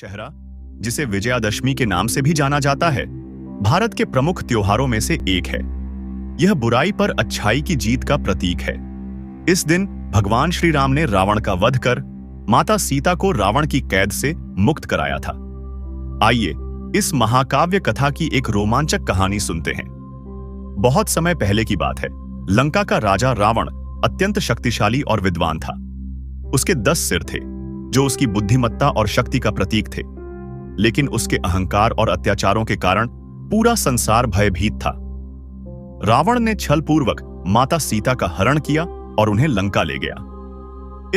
दशहरा, जिसे विजयादशमी के नाम से भी जाना जाता है, भारत के प्रमुख त्योहारों में से एक है। यह बुराई पर अच्छाई की जीत का प्रतीक है। इस दिन भगवान श्री राम ने रावण का वध कर माता सीता को रावण की कैद से मुक्त कराया था। आइए इस महाकाव्य कथा की एक रोमांचक कहानी सुनते हैं। बहुत समय पहले की बात है। लंका का राजा रावण अत्यंत शक्तिशाली और विद्वान था। उसके 10 सिर थे, जो उसकी बुद्धिमत्ता और शक्ति का प्रतीक थे। लेकिन उसके अहंकार और अत्याचारों के कारण पूरा संसार भयभीत था। रावण ने छलपूर्वक माता सीता का हरण किया और उन्हें लंका ले गया।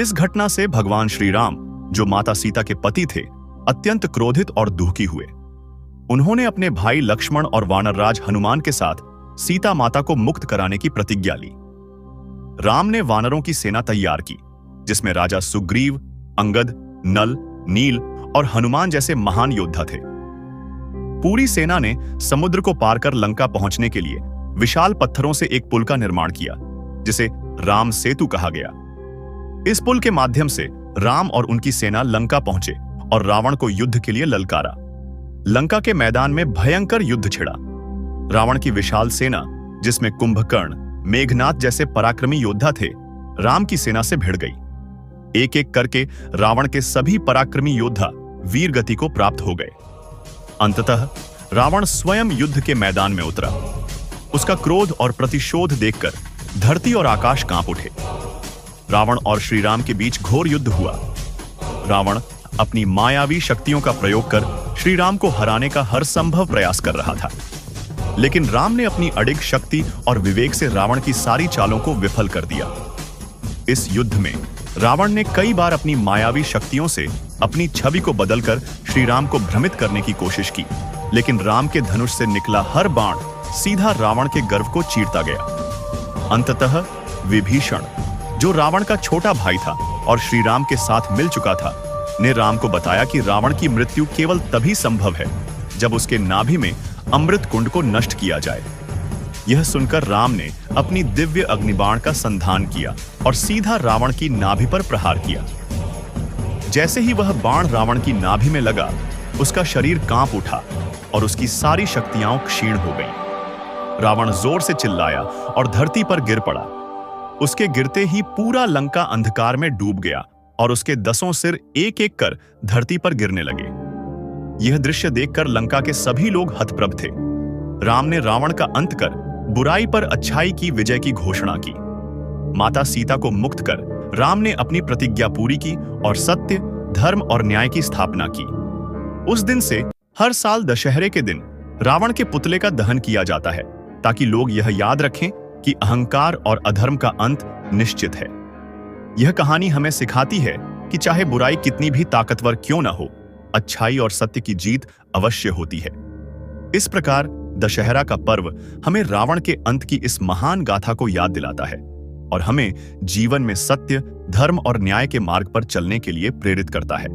इस घटना से भगवान श्री राम, जो माता सीता के पति थे, अत्यंत क्रोधित और दुखी हुए। उन्होंने अपने भाई लक्ष्मण और वानरराज हनुमान के साथ सीता माता को मुक्त कराने की प्रतिज्ञा ली। राम ने वानरों की सेना तैयार की, जिसमें राजा सुग्रीव, अंगद, नल, नील और हनुमान जैसे महान योद्धा थे। पूरी सेना ने समुद्र को पार कर लंका पहुंचने के लिए विशाल पत्थरों से एक पुल का निर्माण किया, जिसे राम सेतु कहा गया। इस पुल के माध्यम से राम और उनकी सेना लंका पहुंचे और रावण को युद्ध के लिए ललकारा। लंका के मैदान में भयंकर युद्ध छिड़ा। रावण की विशाल सेना, जिसमें कुंभकर्ण, मेघनाथ जैसे पराक्रमी योद्धा थे, राम की सेना से भिड़ गई। एक एक करके रावण के सभी पराक्रमी योद्धा वीर गति को प्राप्त हो गए। अंततः रावण स्वयं युद्ध के मैदान में उतरा। उसका क्रोध और प्रतिशोध देखकर धरती और आकाश कांप उठे। रावण और श्री राम के बीच घोर युद्ध हुआ। रावण अपनी मायावी शक्तियों का प्रयोग कर श्री राम को हराने का हर संभव प्रयास कर रहा था। लेकिन राम ने अपनी अडिग शक्ति और विवेक से रावण की सारी चालों को विफल कर दिया। इस युद्ध में रावण ने कई बार अपनी मायावी शक्तियों से अपनी छवि को बदलकर श्री राम को भ्रमित करने की कोशिश की, लेकिन राम के धनुष से निकला हर बाण सीधा रावण के गर्व को चीरता गया। अंततः विभीषण, जो रावण का छोटा भाई था और श्री राम के साथ मिल चुका था, ने राम को बताया कि रावण की मृत्यु केवल तभी संभव है जब उसके नाभि में अमृत कुंड को नष्ट किया जाए। यह सुनकर राम ने अपनी दिव्य अग्निबाण का संधान किया और सीधा रावण की नाभि पर प्रहार किया। जैसे ही वह बाण रावण की नाभि में लगा, उसका शरीर कांप उठा और उसकी सारी शक्तियां क्षीण हो गईं। रावण जोर से चिल्लाया और धरती पर गिर पड़ा। उसके गिरते ही पूरा लंका अंधकार में डूब गया और उसके 10 सिर एक एक कर धरती पर गिरने लगे। यह दृश्य देखकर लंका के सभी लोग हतप्रभ थे। राम ने रावण का अंत कर बुराई पर अच्छाई की विजय की घोषणा की। माता सीता को मुक्त कर राम ने अपनी प्रतिज्ञा पूरी की और सत्य, धर्म और न्याय की स्थापना की। उस दिन से हर साल दशहरे के दिन रावण के पुतले का दहन किया जाता है, ताकि लोग यह याद रखें कि अहंकार और अधर्म का अंत निश्चित है। यह कहानी हमें सिखाती है कि चाहे बुराई कितनी भी ताकतवर क्यों न हो, अच्छाई और सत्य की जीत अवश्य होती है। इस प्रकार दशहरा का पर्व हमें रावण के अंत की इस महान गाथा को याद दिलाता है और हमें जीवन में सत्य, धर्म और न्याय के मार्ग पर चलने के लिए प्रेरित करता है।